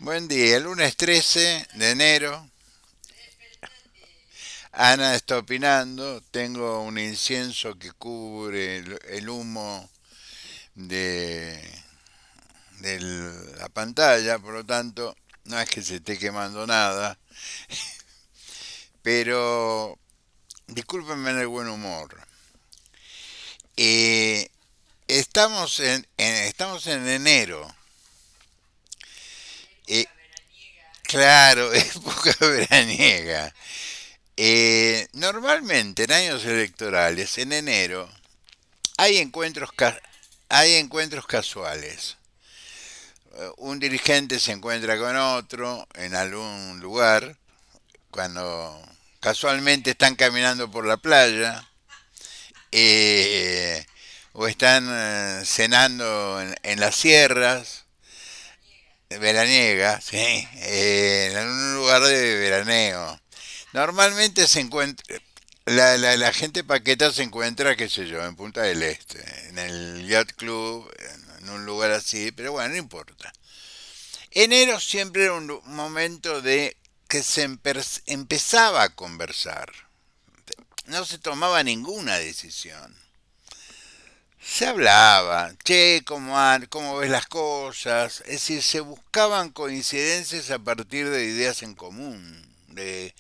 Buen día, el lunes 13 de enero. Ana está opinando. Tengo un incienso que cubre el humo de, de la pantalla, por lo tanto, no es que se esté quemando nada. Pero discúlpenme el buen humor. Eh, estamos en enero. Eh, claro, época veraniega. Normalmente en años electorales, en enero, Hay encuentros, hay encuentros casuales. Un dirigente se encuentra con otro en algún lugar, cuando casualmente están caminando por la playa, eh, o están cenando en las sierras, veraniega, sí, en un lugar de veraneo. Normalmente se encuentra, la gente paqueta se encuentra, qué sé yo, en Punta del Este, en el Yacht Club, en un lugar así, pero bueno, no importa. Enero siempre era un momento de que empezaba a conversar. No se tomaba ninguna decisión. Se hablaba, che, ¿cómo ves las cosas? Es decir, se buscaban coincidencias a partir de ideas en común, de,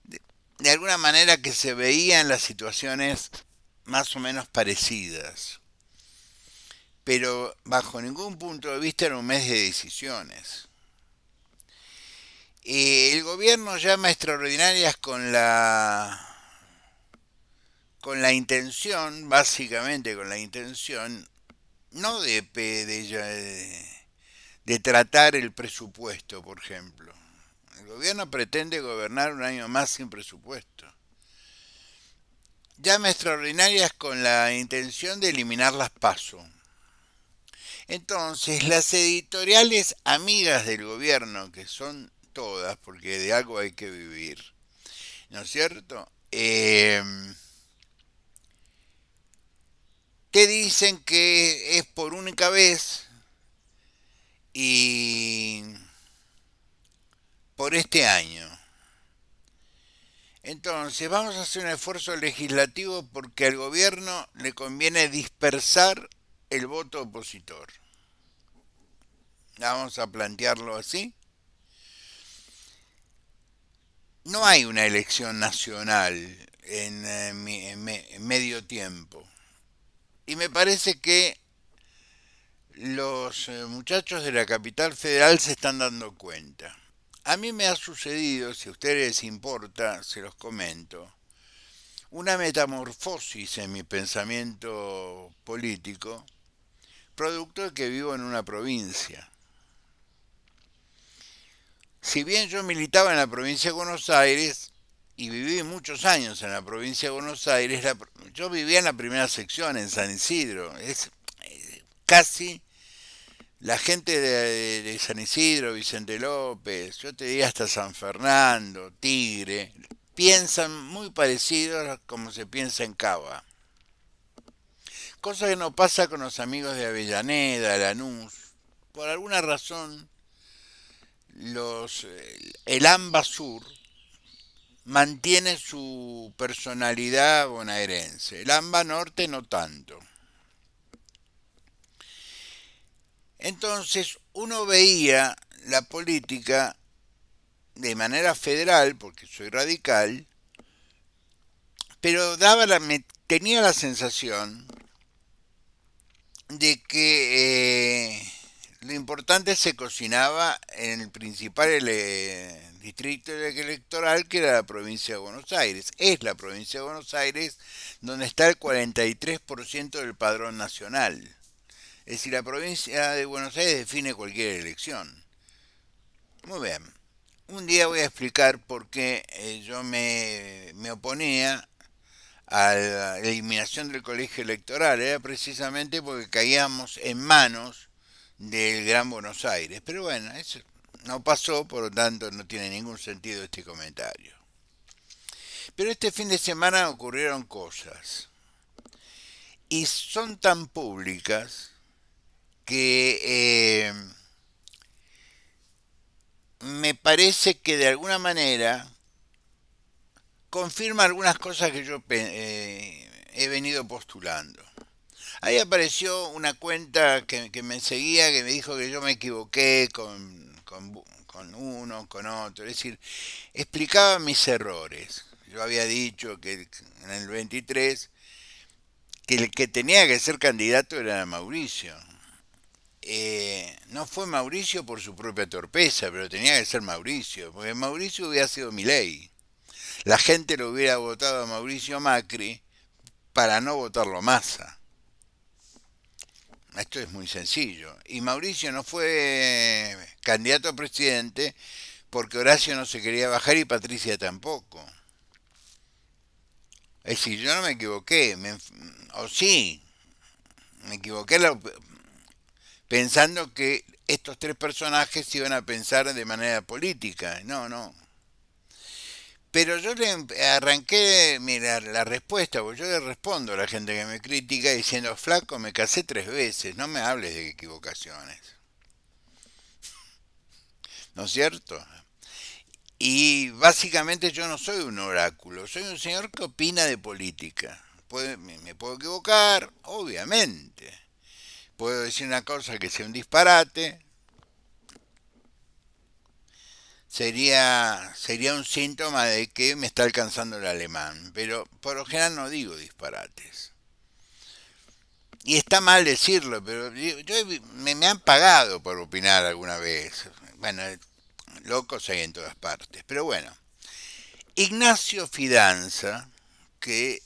de alguna manera que se veían las situaciones más o menos parecidas, pero bajo ningún punto de vista era un mes de decisiones. El gobierno llama extraordinarias con la intención, básicamente con la intención, no de tratar el presupuesto, por ejemplo. El gobierno pretende gobernar un año más sin presupuesto. Llama extraordinarias con la intención de eliminar las PASO. Entonces, las editoriales amigas del gobierno, que son todas, porque de algo hay que vivir, ¿no es cierto? Te dicen que es por única vez y por este año. Entonces, vamos a hacer un esfuerzo legislativo porque al gobierno le conviene dispersar el voto opositor. Vamos a plantearlo así. No hay una elección nacional en medio tiempo. Y me parece que los muchachos de la capital federal se están dando cuenta. A mí me ha sucedido, si a ustedes les importa, se los comento, una metamorfosis en mi pensamiento político, producto de que vivo en una provincia. Si bien yo militaba en la provincia de Buenos Aires y viví muchos años en la provincia de Buenos Aires, yo vivía en la primera sección, en San Isidro. Es casi la gente de San Isidro, Vicente López, yo te diría hasta San Fernando, Tigre, piensan muy parecido a como se piensa en Cava. Cosa que no pasa con los amigos de Avellaneda, Lanús. Por alguna razón, el AMBA Sur mantiene su personalidad bonaerense. El AMBA Norte no tanto. Entonces uno veía la política de manera federal, porque soy radical, pero tenía la sensación de que lo importante se cocinaba en el principal distrito electoral, que era la provincia de Buenos Aires. Es la provincia de Buenos Aires donde está el 43% del padrón nacional. Es decir, la provincia de Buenos Aires define cualquier elección. Muy bien. Un día voy a explicar por qué yo me oponía a la eliminación del colegio electoral. Era precisamente porque caíamos en manos del Gran Buenos Aires. Pero bueno, eso no pasó, por lo tanto no tiene ningún sentido este comentario. Pero este fin de semana ocurrieron cosas. Y son tan públicas que parece que de alguna manera confirma algunas cosas que yo he venido postulando. Ahí apareció una cuenta que me seguía que me dijo que yo me equivoqué con uno, con otro. Es decir, explicaba mis errores. Yo había dicho que en el 23 que el que tenía que ser candidato era Mauricio. No fue Mauricio por su propia torpeza, pero tenía que ser Mauricio, porque Mauricio hubiera sido Milei. La gente lo hubiera votado a Mauricio Macri para no votarlo a Massa. Esto es muy sencillo. Y Mauricio no fue candidato a presidente porque Horacio no se quería bajar y Patricia tampoco. Es decir, yo no me equivoqué, o sí, me equivoqué pensando que estos tres personajes iban a pensar de manera política. No, no. Pero yo le arranqué, mira, la respuesta, porque yo le respondo a la gente que me critica diciendo, flaco, me casé 3 veces, no me hables de equivocaciones. ¿No es cierto? Y básicamente yo no soy un oráculo, soy un señor que opina de política. Me puedo equivocar, obviamente. Puedo decir una cosa que sea un disparate, sería un síntoma de que me está alcanzando el alemán, pero por lo general no digo disparates. Y está mal decirlo, pero me han pagado por opinar alguna vez. Bueno, locos hay en todas partes. Pero bueno, Ignacio Fidanza, que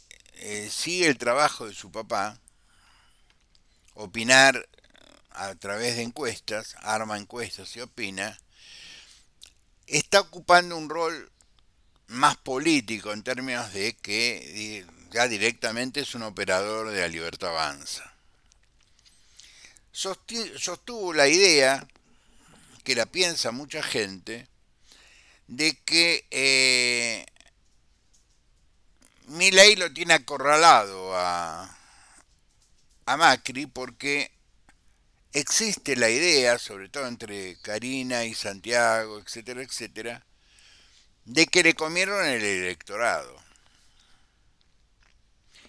sigue el trabajo de su papá, opinar a través de encuestas, arma encuestas y opina, está ocupando un rol más político en términos de que ya directamente es un operador de la Libertad Avanza. Sostuvo la idea, que la piensa mucha gente, de que Milei lo tiene acorralado a Macri porque existe la idea, sobre todo entre Karina y Santiago, etcétera, etcétera, de que le comieron el electorado.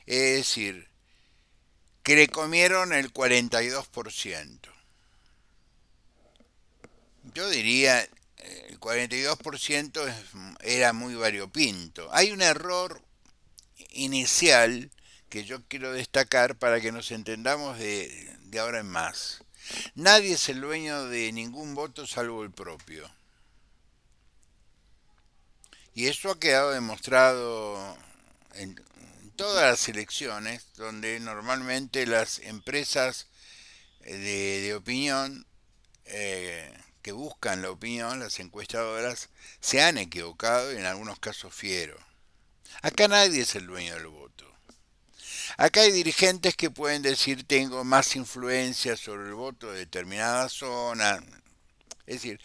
Es decir, que le comieron el 42%. Yo diría, el 42% era muy variopinto. Hay un error inicial que yo quiero destacar para que nos entendamos de ahora en más. Nadie es el dueño de ningún voto salvo el propio. Y eso ha quedado demostrado en todas las elecciones, donde normalmente las empresas de opinión que buscan la opinión, las encuestadoras, se han equivocado y en algunos casos fiero. Acá nadie es el dueño del voto. Acá hay dirigentes que pueden decir tengo más influencia sobre el voto de determinada zona. Es decir,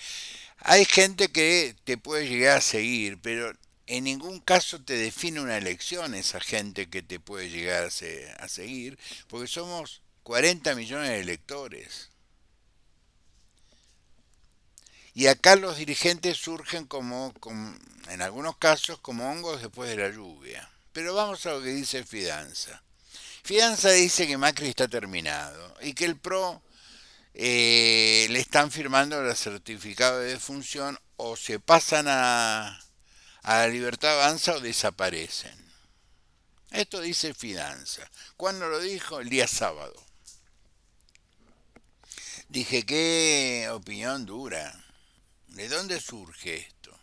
hay gente que te puede llegar a seguir, pero en ningún caso te define una elección esa gente que te puede llegar a seguir, porque somos 40 millones de electores. Y acá los dirigentes surgen en algunos casos, como hongos después de la lluvia. Pero vamos a lo que dice Fidanza. Fidanza dice que Macri está terminado y que el PRO le están firmando el certificado de defunción o se pasan a la Libertad Avanza o desaparecen. Esto dice Fidanza. ¿Cuándo lo dijo? El día sábado. Dije, qué opinión dura. ¿De dónde surge esto?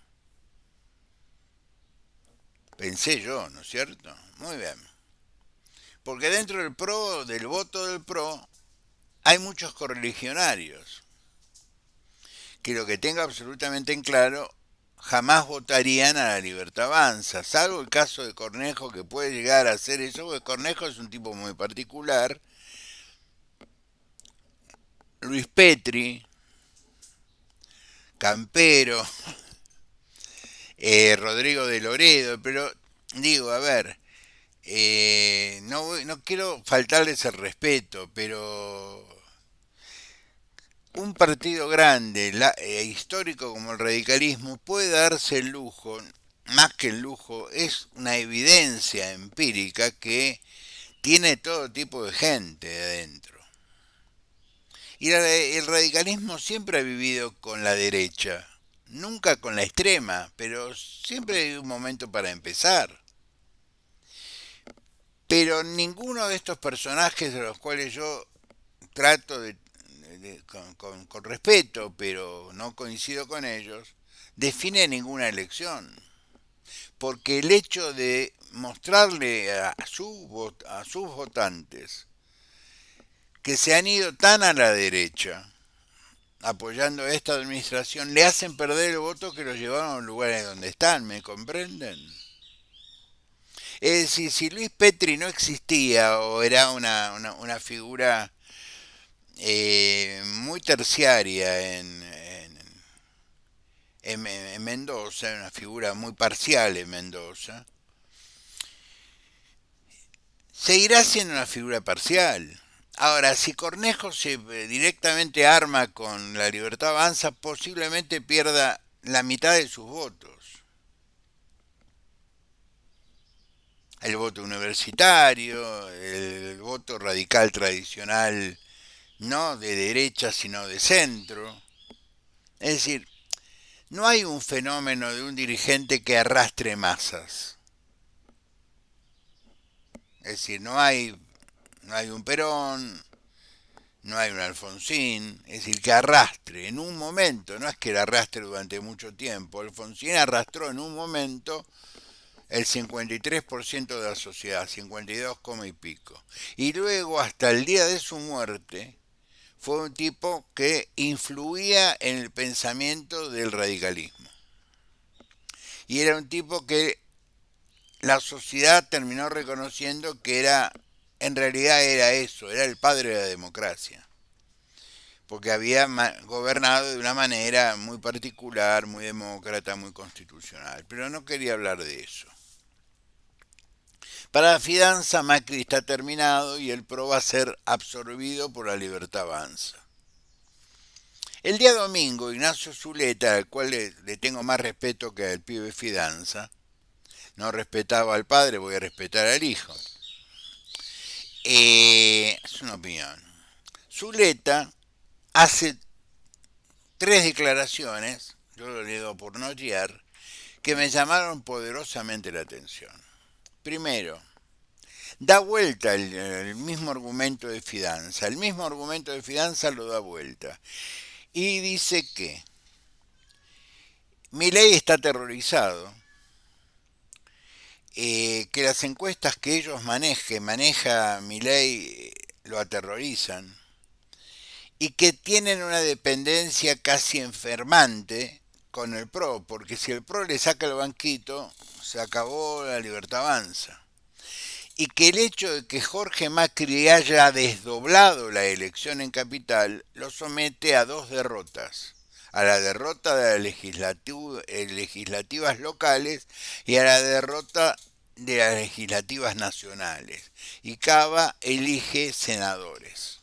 Pensé yo, ¿no es cierto? Muy bien. Porque dentro del PRO, del voto del PRO, hay muchos correligionarios que lo que tenga absolutamente en claro jamás votarían a la Libertad Avanza, salvo el caso de Cornejo que puede llegar a hacer eso, porque Cornejo es un tipo muy particular, Luis Petri, Campero, Rodrigo de Loredo, pero digo, a ver, no quiero faltarles el respeto, pero un partido grande, histórico como el radicalismo, puede darse el lujo, más que el lujo, es una evidencia empírica que tiene todo tipo de gente adentro. Y el radicalismo siempre ha vivido con la derecha, nunca con la extrema, pero siempre hay un momento para empezar. Pero ninguno de estos personajes de los cuales yo trato con respeto, pero no coincido con ellos, define ninguna elección. Porque el hecho de mostrarle a sus votantes que se han ido tan a la derecha, apoyando esta administración, le hacen perder el voto que los llevaron a los lugares donde están, ¿me comprenden? Es decir, si Luis Petri no existía o era una figura muy terciaria en Mendoza, una figura muy parcial en Mendoza, seguirá siendo una figura parcial. Ahora, si Cornejo se directamente arma con la Libertad Avanza, posiblemente pierda la mitad de sus votos. El voto universitario, el voto radical tradicional, no de derecha, sino de centro. Es decir, no hay un fenómeno de un dirigente que arrastre masas. Es decir, no hay un Perón, no hay un Alfonsín, es decir, que arrastre en un momento, no es que el arrastre durante mucho tiempo, Alfonsín arrastró en un momento el 53% de la sociedad, 52, y pico. Y luego, hasta el día de su muerte, fue un tipo que influía en el pensamiento del radicalismo. Y era un tipo que la sociedad terminó reconociendo que en realidad era eso, era el padre de la democracia. Porque había gobernado de una manera muy particular, muy demócrata, muy constitucional. Pero no quería hablar de eso. Para la Fidanza, Macri está terminado y el PRO va a ser absorbido por la Libertad Avanza. El día domingo, Ignacio Zuleta, al cual le tengo más respeto que al pibe Fidanza, no respetaba al padre, voy a respetar al hijo. Es una opinión. Zuleta hace tres declaraciones, yo lo digo por no guiar, que me llamaron poderosamente la atención. Primero, da vuelta el mismo argumento de Fidanza. El mismo argumento de Fidanza lo da vuelta. Y dice que Milei está aterrorizado, que las encuestas que ellos maneja Milei, lo aterrorizan, y que tienen una dependencia casi enfermante con el PRO, porque si el PRO le saca el banquito, se acabó la Libertad Avanza. Y que el hecho de que Jorge Macri haya desdoblado la elección en Capital lo somete a dos derrotas. A la derrota de las legislativas locales y a la derrota de las legislativas nacionales. Y Cava elige senadores.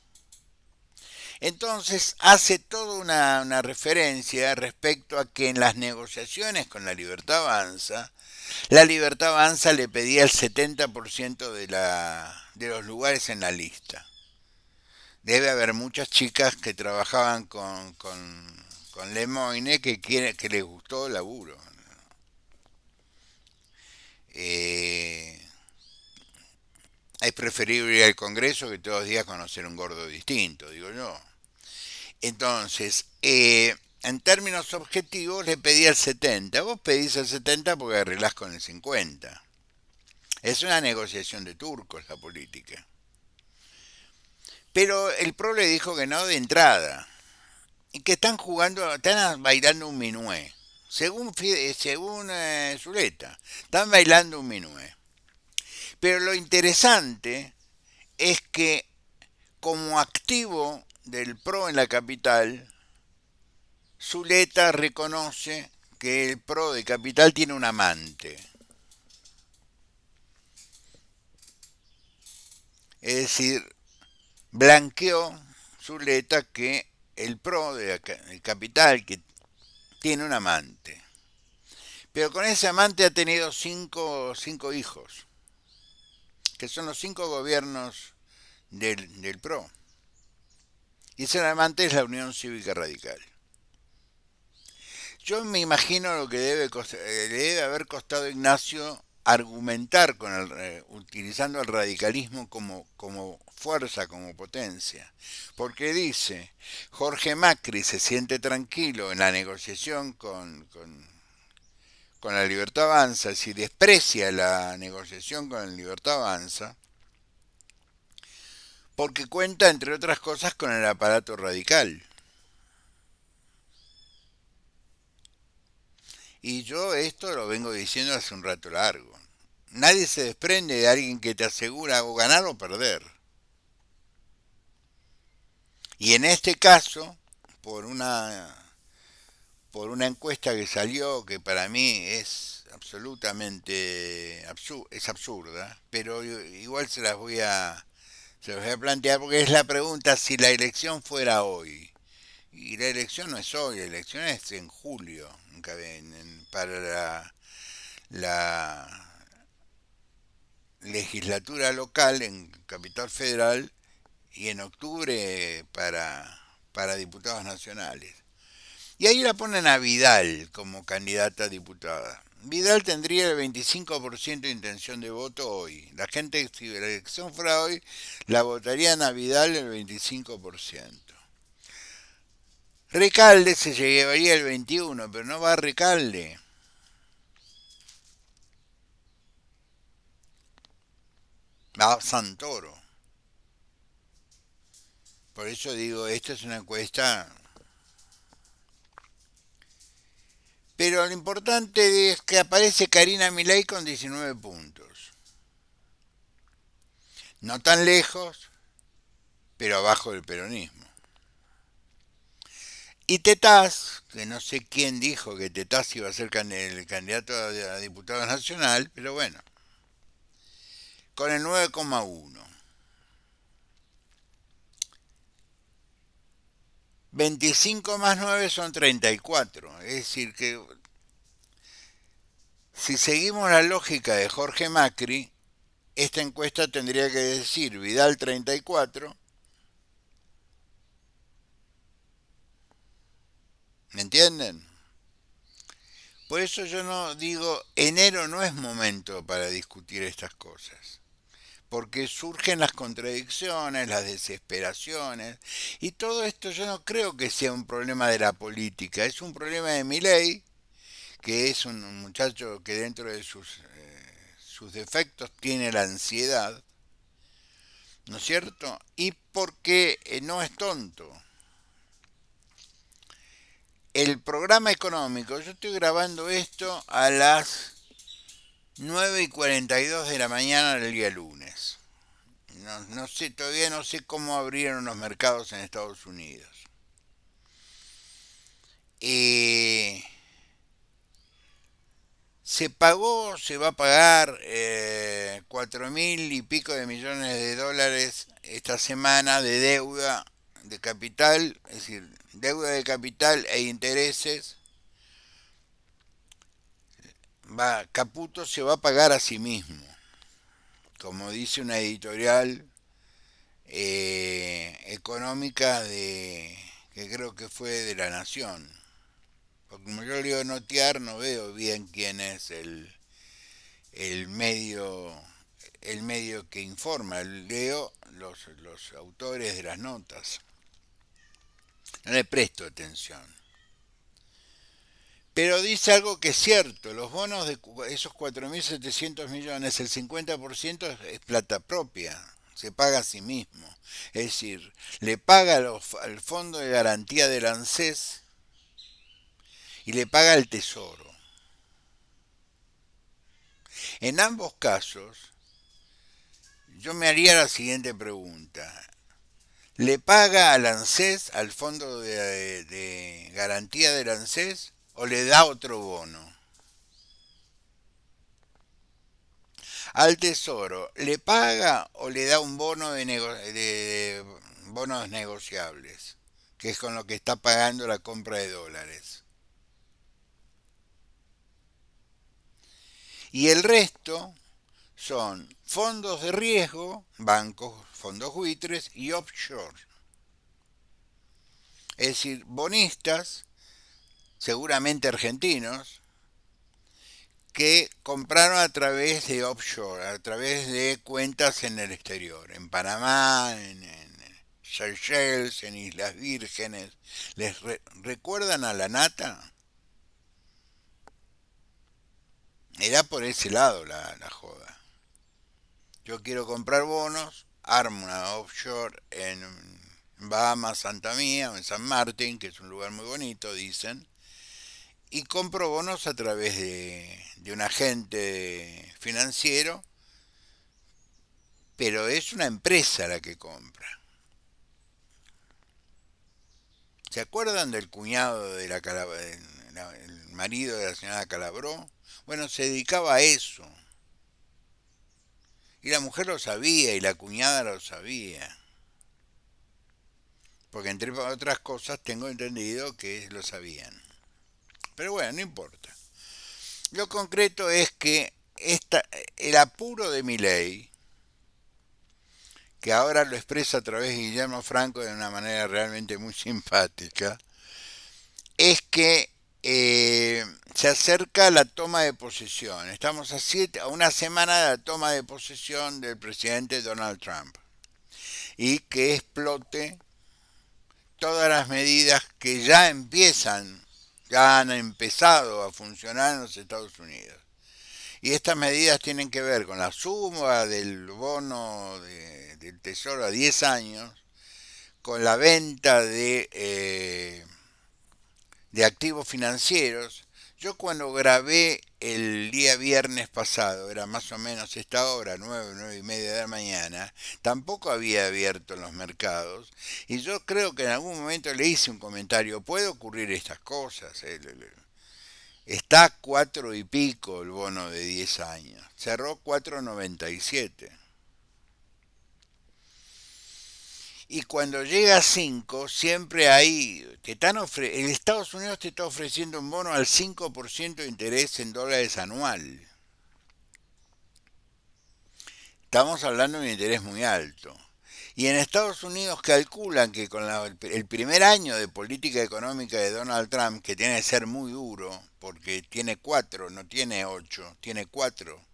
Entonces hace toda una referencia respecto a que en las negociaciones con la Libertad Avanza le pedía el 70% de los lugares en la lista. Debe haber muchas chicas que trabajaban con Lemoyne que les gustó el laburo. Eh, es preferible ir al Congreso que todos los días conocer un gordo distinto, digo yo. Entonces, en términos objetivos le pedía el 70. Vos pedís el 70 porque arreglás con el 50. Es una negociación de turcos la política. Pero el PRO le dijo que no de entrada. Y que están bailando un minué. Según Zuleta, están bailando un minué. Pero lo interesante es que como activo del PRO en la capital, Zuleta reconoce que el PRO de Capital tiene un amante. Es decir, blanqueó Zuleta que el PRO el Capital, que tiene un amante. Pero con ese amante ha tenido cinco hijos, que son los 5 gobiernos del PRO. Y ese amante es la Unión Cívica Radical. Yo me imagino lo que le debe haber costado a Ignacio argumentar utilizando el radicalismo como fuerza, como potencia. Porque dice, Jorge Macri se siente tranquilo en la negociación con la Libertad Avanza, si desprecia la negociación con la Libertad Avanza, porque cuenta, entre otras cosas, con el aparato radical. Y yo esto lo vengo diciendo hace un rato largo. Nadie se desprende de alguien que te asegura o ganar o perder. Y en este caso, por una, por una encuesta que salió, que para mí es absolutamente es absurda, pero igual se las voy a plantear porque es la pregunta si la elección fuera hoy. Y la elección no es hoy, la elección es en julio, para la legislatura local en Capital Federal y en octubre para diputados nacionales. Y ahí la ponen a Vidal como candidata a diputada. Vidal tendría el 25% de intención de voto hoy. La gente, si la elección fuera hoy, la votarían a Vidal el 25%. Recalde se llevaría el 21%, pero no va a Recalde. Va a Santoro. Por eso digo, esta es una encuesta. Pero lo importante es que aparece Karina Milei con 19 puntos. No tan lejos, pero abajo del peronismo. Y Tetaz, que no sé quién dijo que Tetaz iba a ser el candidato a diputado nacional, pero bueno, con el 9,1. 25 más 9 son 34. Es decir, que si seguimos la lógica de Jorge Macri, esta encuesta tendría que decir Vidal 34. ¿Me entienden? Por eso yo no digo, enero no es momento para discutir estas cosas. Porque surgen las contradicciones, las desesperaciones, y todo esto yo no creo que sea un problema de la política, es un problema de Milei, que es un muchacho que dentro de sus defectos tiene la ansiedad, ¿no es cierto? Y porque no es tonto. El programa económico, yo estoy grabando esto a las 9:42 de la mañana del día lunes. No sé, todavía no sé cómo abrieron los mercados en Estados Unidos. Eh, se va a pagar 4.000 y pico de millones de dólares esta semana de deuda de capital, es decir, deuda de capital e intereses. Caputo se va a pagar a sí mismo, como dice una editorial económica que creo que fue de La Nación. Porque como yo leo notear, no veo bien quién es el medio el medio que informa. Leo los autores de las notas. No le presto atención. Pero dice algo que es cierto, los bonos de esos 4.700 millones, el 50% es plata propia, se paga a sí mismo. Es decir, le paga al Fondo de Garantía del ANSES y le paga al Tesoro. En ambos casos, yo me haría la siguiente pregunta. ¿Le paga al ANSES, al Fondo de Garantía del ANSES, o le da otro bono? Al Tesoro, ¿le paga o le da un bono de bonos negociables? que es con lo que está pagando la compra de dólares. Y el resto son fondos de riesgo, bancos, fondos buitres y offshore. Es decir, bonistas, seguramente argentinos, que compraron a través de offshore, a través de cuentas en el exterior, en Panamá, en Seychelles, en Islas Vírgenes. ¿Recuerdan a la nata? Era por ese lado la joda. Yo quiero comprar bonos, armo una offshore en Bahamas, Santa Mía o en San Martín, que es un lugar muy bonito, dicen, y compro bonos a través de un agente financiero, pero es una empresa la que compra. ¿Se acuerdan del cuñado de el marido de la señora Calabró? Bueno, se dedicaba a eso. Y la mujer lo sabía y la cuñada lo sabía. Porque entre otras cosas tengo entendido que lo sabían. Pero bueno, no importa. Lo concreto es que el apuro de Milei, que ahora lo expresa a través de Guillermo Franco de una manera realmente muy simpática, es que se acerca la toma de posesión. Estamos a una semana de la toma de posesión del presidente Donald Trump. Y que explote todas las medidas que ya han empezado a funcionar en los Estados Unidos. Y estas medidas tienen que ver con la suma del bono del Tesoro a 10 años, con la venta de activos financieros. Yo cuando grabé el día viernes pasado, era más o menos esta hora, 9 y media de la mañana, tampoco había abierto los mercados, y yo creo que en algún momento le hice un comentario, puede ocurrir estas cosas, está a 4 y pico el bono de 10 años, cerró 4,97. Y cuando llega a 5 siempre hay, el Estados Unidos te está ofreciendo un bono al 5% de interés en dólares anual. Estamos hablando de un interés muy alto. Y en Estados Unidos calculan que con el primer año de política económica de Donald Trump, que tiene que ser muy duro, porque tiene 4, no tiene 8, tiene 4,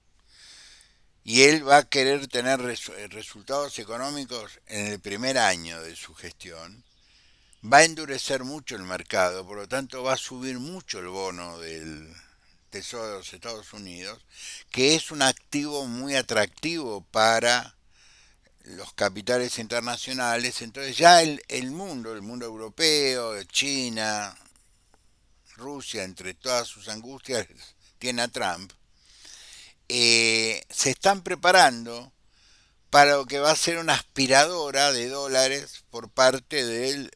y él va a querer tener resultados económicos en el primer año de su gestión, va a endurecer mucho el mercado, por lo tanto va a subir mucho el bono del Tesoro de los Estados Unidos, que es un activo muy atractivo para los capitales internacionales. Entonces ya el mundo europeo, China, Rusia, entre todas sus angustias, tiene a Trump, se están preparando para lo que va a ser una aspiradora de dólares por parte del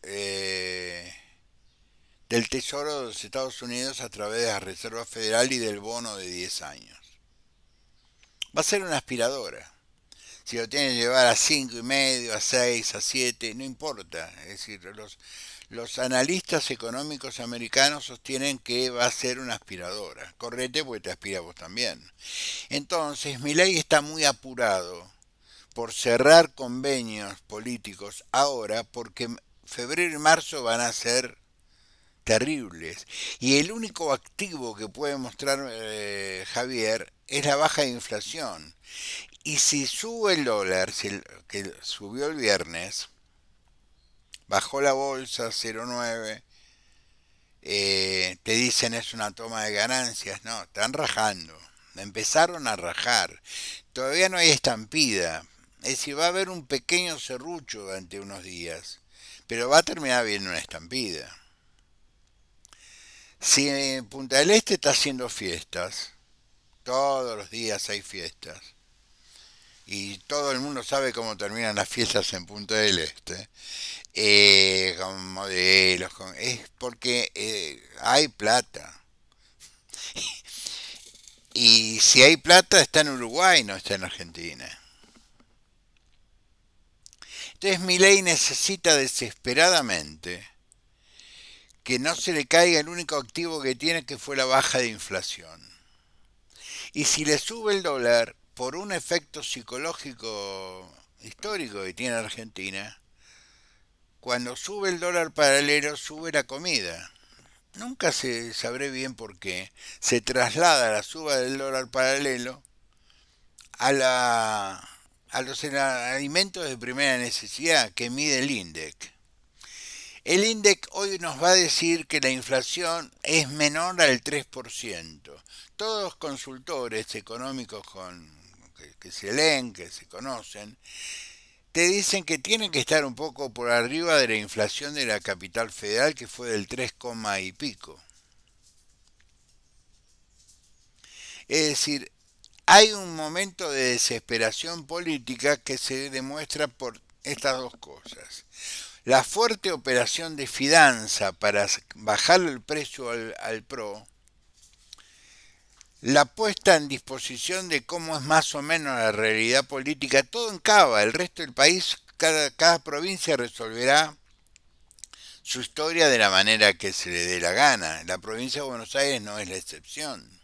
Tesoro de los Estados Unidos a través de la Reserva Federal y del bono de 10 años. Va a ser una aspiradora. Si lo tienen que llevar a 5 y medio, a 6, a 7, no importa. Es decir, los analistas económicos americanos sostienen que va a ser una aspiradora. Correte porque te aspira vos también. Entonces, Milei está muy apurado por cerrar convenios políticos ahora porque febrero y marzo van a ser terribles. Y el único activo que puede mostrar Javier es la baja inflación. Y si sube el dólar, que subió el viernes, bajó la bolsa 0,9, te dicen es una toma de ganancias. No, están rajando. Empezaron a rajar. Todavía no hay estampida. Es decir, va a haber un pequeño serrucho durante unos días, pero va a terminar habiendo una estampida. Si en Punta del Este está haciendo fiestas, todos los días hay fiestas, y todo el mundo sabe cómo terminan las fiestas en Punta del Este, con modelos, es porque hay plata. Y si hay plata está en Uruguay, no está en Argentina. Entonces Milei necesita desesperadamente que no se le caiga el único activo que tiene, que fue la baja de inflación. Y si le sube el dólar por un efecto psicológico histórico que tiene Argentina, cuando sube el dólar paralelo sube la comida. Nunca se sabré bien por qué. Se traslada la suba del dólar paralelo a a los alimentos de primera necesidad que mide el INDEC. El INDEC hoy nos va a decir que la inflación es menor al 3%. Todos los consultores económicos que se leen, que se conocen, te dicen que tienen que estar un poco por arriba de la inflación de la capital federal, que fue del 3, y pico. Es decir, hay un momento de desesperación política que se demuestra por estas dos cosas. La fuerte operación de Fidanza para bajar el precio al PRO, la puesta en disposición de cómo es más o menos la realidad política, todo en Cava, el resto del país, cada provincia resolverá su historia de la manera que se le dé la gana. La provincia de Buenos Aires no es la excepción.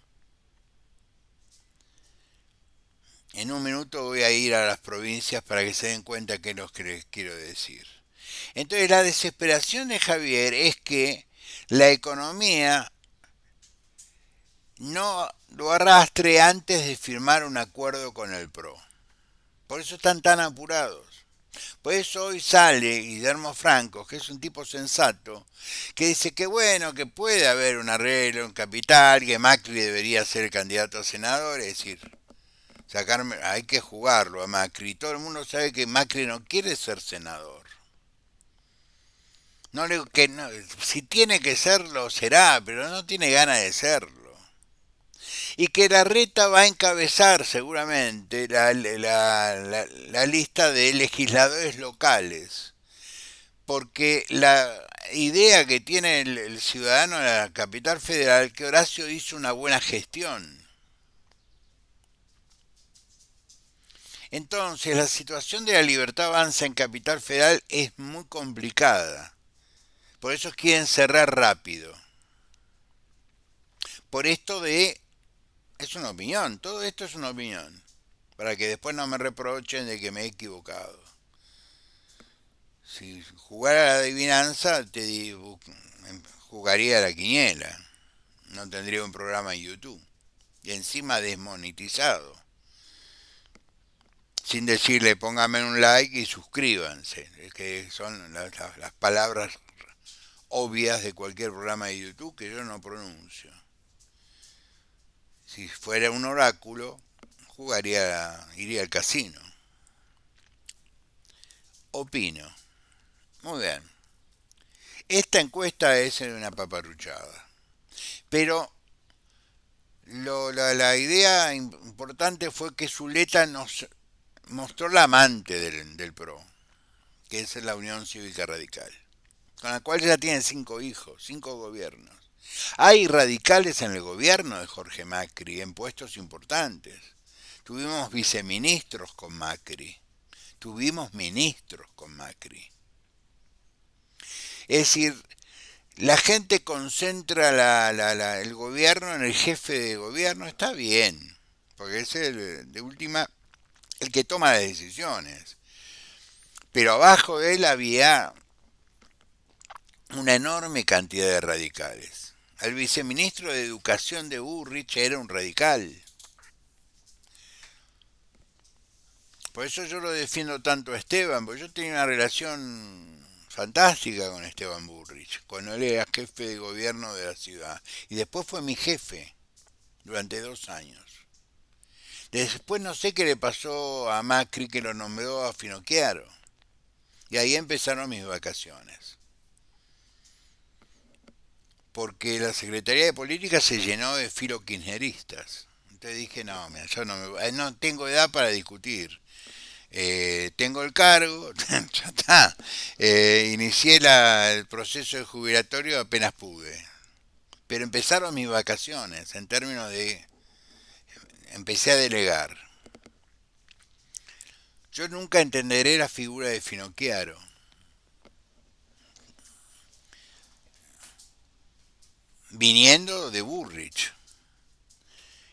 En un minuto voy a ir a las provincias para que se den cuenta qué es lo que les quiero decir. Entonces la desesperación de Javier es que la economía no lo arrastre antes de firmar un acuerdo con el PRO. Por eso están tan apurados. Por eso hoy sale Guillermo Franco, que es un tipo sensato, que dice que bueno, que puede haber un arreglo en capital, que Macri debería ser el candidato a senador, es decir, hay que jugarlo a Macri. Todo el mundo sabe que Macri no quiere ser senador. No, si tiene que serlo, será, pero no tiene ganas de serlo. Y que Larreta va a encabezar seguramente la lista de legisladores locales, porque la idea que tiene el ciudadano de la capital federal, que Horacio hizo una buena gestión. Entonces, la situación de la libertad avanza en capital federal es muy complicada. Por eso quieren cerrar rápido. Por esto de... Es una opinión, todo esto es una opinión. Para que después no me reprochen de que me he equivocado. Si jugara a la adivinanza, jugaría a la quiniela. No tendría un programa en YouTube. Y encima desmonetizado. Sin decirle pónganme un like y suscríbanse. Que son las palabras obvias de cualquier programa de YouTube que yo no pronuncio. Si fuera un oráculo, iría al casino. Opino. Muy bien. Esta encuesta es una paparruchada. Pero la idea importante fue que Zuleta nos mostró la amante del PRO, que es la Unión Cívica Radical, con la cual ya tienen 5 hijos, 5 gobiernos. Hay radicales en el gobierno de Jorge Macri, en puestos importantes. Tuvimos viceministros con Macri, tuvimos ministros con Macri. Es decir, la gente concentra el gobierno en el jefe de gobierno, está bien, porque es de última el que toma las decisiones. Pero abajo de él había una enorme cantidad de radicales. El viceministro de Educación de Burrich era un radical. Por eso yo lo defiendo tanto a Esteban, porque yo tenía una relación fantástica con Esteban Burrich, cuando él era jefe de gobierno de la ciudad. Y después fue mi jefe durante 2 años. Después no sé qué le pasó a Macri, que lo nombró a Finocchiaro. Y ahí empezaron mis vacaciones. Porque la Secretaría de Política se llenó de filo-kirchneristas. Entonces dije, no, mira, yo no tengo edad para discutir. Tengo el cargo, ya está. Inicié el proceso de jubilatorio apenas pude. Pero empezaron mis vacaciones en términos de... Empecé a delegar. Yo nunca entenderé la figura de Finocchiaro. viniendo de Burrich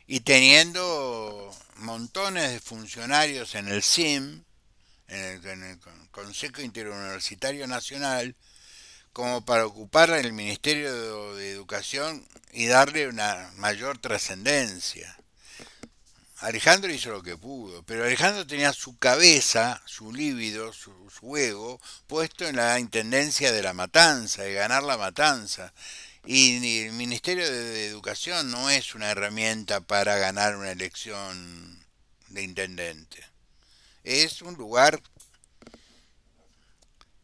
y teniendo montones de funcionarios en el CIM, en el Consejo Interuniversitario Nacional, como para ocupar el Ministerio de Educación y darle una mayor trascendencia. Alejandro hizo lo que pudo, pero Alejandro tenía su cabeza, su líbido, su ego, puesto en la intendencia de la matanza, de ganar la matanza. Y el Ministerio de Educación no es una herramienta para ganar una elección de intendente. Es un lugar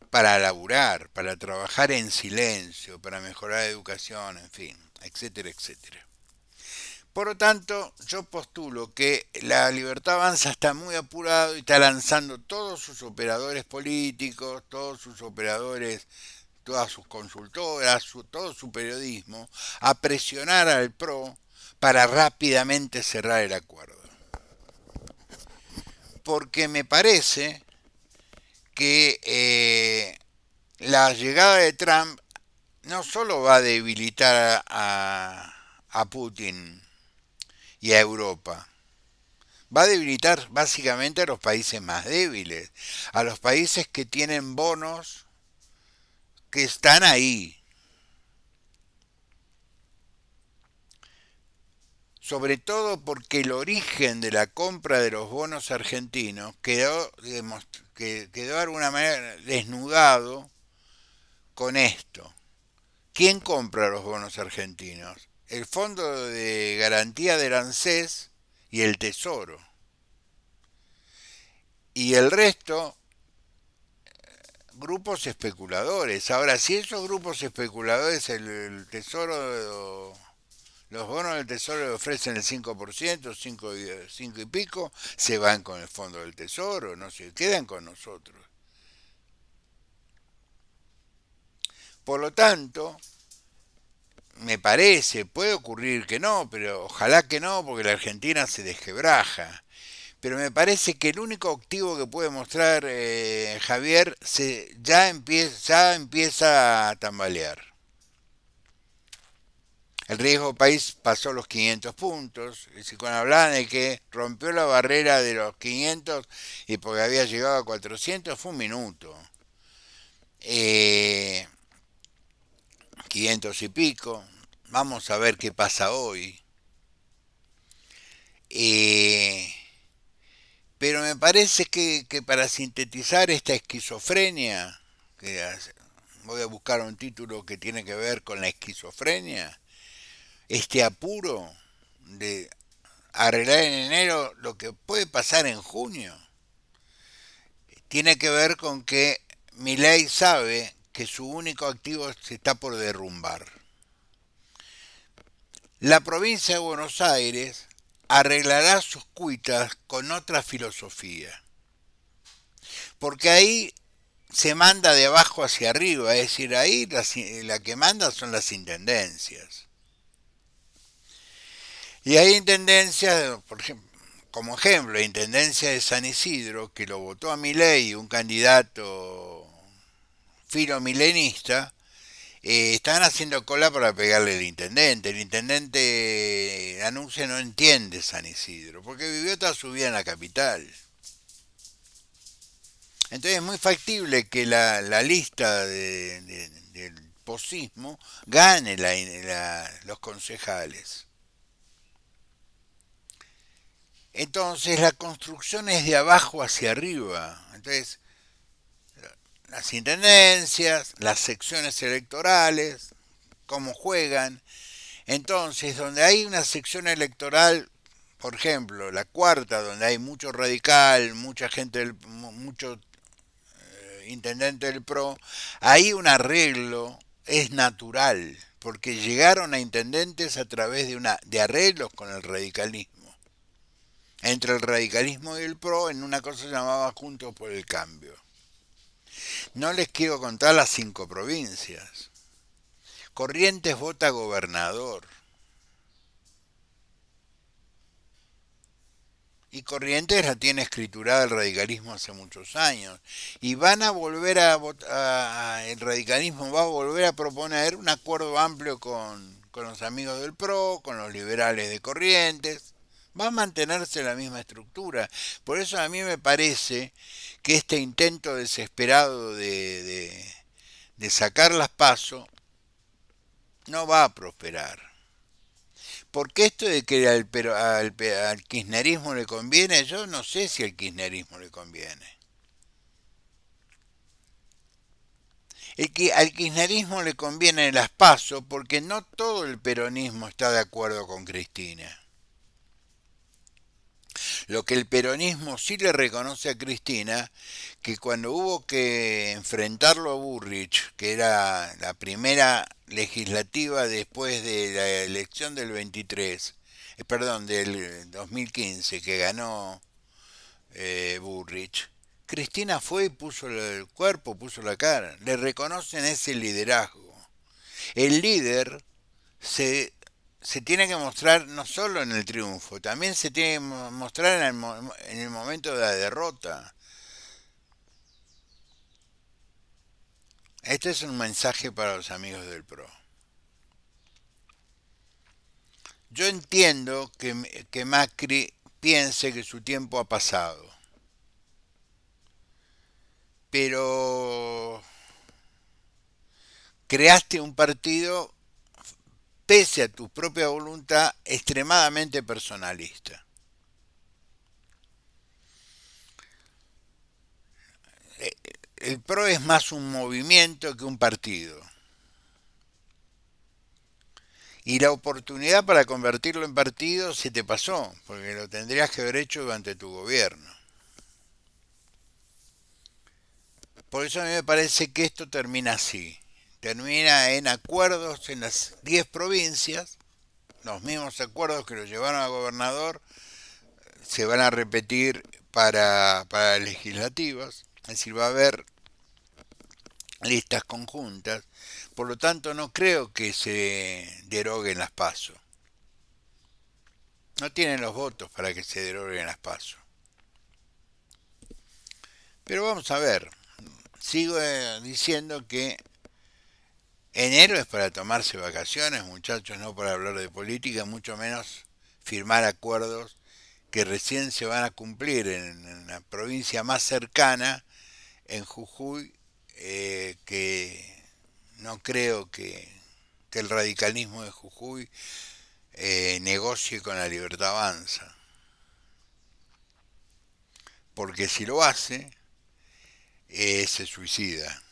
para laburar, para trabajar en silencio, para mejorar la educación, en fin, etcétera, etcétera. Por lo tanto, yo postulo que la Libertad Avanza está muy apurado y está lanzando todos sus operadores políticos, todos sus operadores, todas sus consultoras, todo su periodismo, a presionar al PRO para rápidamente cerrar el acuerdo. Porque me parece que la llegada de Trump no solo va a debilitar a Putin y a Europa, va a debilitar básicamente a los países más débiles, a los países que tienen bonos que están ahí. Sobre todo porque el origen de la compra de los bonos argentinos quedó de alguna manera desnudado con esto. ¿Quién compra los bonos argentinos? El Fondo de Garantía del ANSES y el Tesoro. Y el resto, grupos especuladores. Ahora, si esos grupos especuladores, el Tesoro, los bonos del Tesoro le ofrecen el 5%, 5 y pico, se van con el Fondo del Tesoro, no se quedan con nosotros. Por lo tanto, me parece, puede ocurrir que no, pero ojalá que no, porque la Argentina se desquebraja. Pero me parece que el único activo que puede mostrar Javier ya empieza a tambalear. El riesgo país pasó los 500 puntos. Es decir, cuando hablaban de que rompió la barrera de los 500 y porque había llegado a 400, fue un minuto. 500 y pico. Vamos a ver qué pasa hoy. Eh, pero me parece que para sintetizar esta esquizofrenia, que voy a buscar un título que tiene que ver con la esquizofrenia, este apuro de arreglar en enero lo que puede pasar en junio, tiene que ver con que Milei sabe que su único activo se está por derrumbar. La provincia de Buenos Aires arreglará sus cuitas con otra filosofía, porque ahí se manda de abajo hacia arriba, es decir, ahí la que manda son las intendencias. Y hay intendencias, por ejemplo, como ejemplo, la intendencia de San Isidro, que lo votó a Milei, un candidato filomilenista, están haciendo cola para pegarle al intendente. El intendente anuncia no entiende San Isidro, porque vivió toda su vida en la capital. Entonces es muy factible que la lista del posismo gane los concejales. Entonces la construcción es de abajo hacia arriba. Entonces las intendencias, las secciones electorales, cómo juegan. Entonces, donde hay una sección electoral, por ejemplo, la cuarta, donde hay mucho radical, mucha gente, mucho intendente del PRO, ahí un arreglo es natural, porque llegaron a intendentes a través de arreglos con el radicalismo. Entre el radicalismo y el PRO en una cosa llamada Juntos por el Cambio. No les quiero contar las 5 provincias. Corrientes vota gobernador. Y Corrientes la tiene escriturada el radicalismo hace muchos años. Y van a volver a votar, el radicalismo va a volver a proponer un acuerdo amplio con los amigos del PRO, con los liberales de Corrientes. Va a mantenerse la misma estructura. Por eso a mí me parece que este intento desesperado de sacar las PASO no va a prosperar. Porque esto de que al kirchnerismo le conviene, yo no sé si al kirchnerismo le conviene. Al kirchnerismo le conviene las PASO porque no todo el peronismo está de acuerdo con Cristina. Lo que el peronismo sí le reconoce a Cristina, que cuando hubo que enfrentarlo a Burrich, que era la primera legislativa después de la elección del 23, perdón, del 2015, que ganó Burrich, Cristina fue y puso el cuerpo, puso la cara. Le reconocen ese liderazgo. El líder se, se tiene que mostrar no solo en el triunfo, también se tiene que mostrar en el momento de la derrota. Este es un mensaje para los amigos del PRO. Yo entiendo que Macri piense que su tiempo ha pasado, pero creaste un partido, pese a tu propia voluntad, extremadamente personalista. El PRO es más un movimiento que un partido. Y la oportunidad para convertirlo en partido se te pasó, porque lo tendrías que haber hecho durante tu gobierno. Por eso a mí me parece que esto termina así. Termina en acuerdos en las 10 provincias, los mismos acuerdos que lo llevaron a gobernador se van a repetir para legislativas, es decir, va a haber listas conjuntas, por lo tanto no creo que se deroguen las PASO. No tienen los votos para que se deroguen las PASO. Pero vamos a ver, sigo diciendo que enero es para tomarse vacaciones, muchachos, no para hablar de política, mucho menos firmar acuerdos que recién se van a cumplir en la provincia más cercana, en Jujuy, que no creo que el radicalismo de Jujuy negocie con la Libertad Avanza, porque si lo hace, se suicida.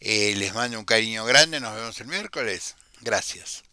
Les mando un cariño grande, nos vemos el miércoles. Gracias.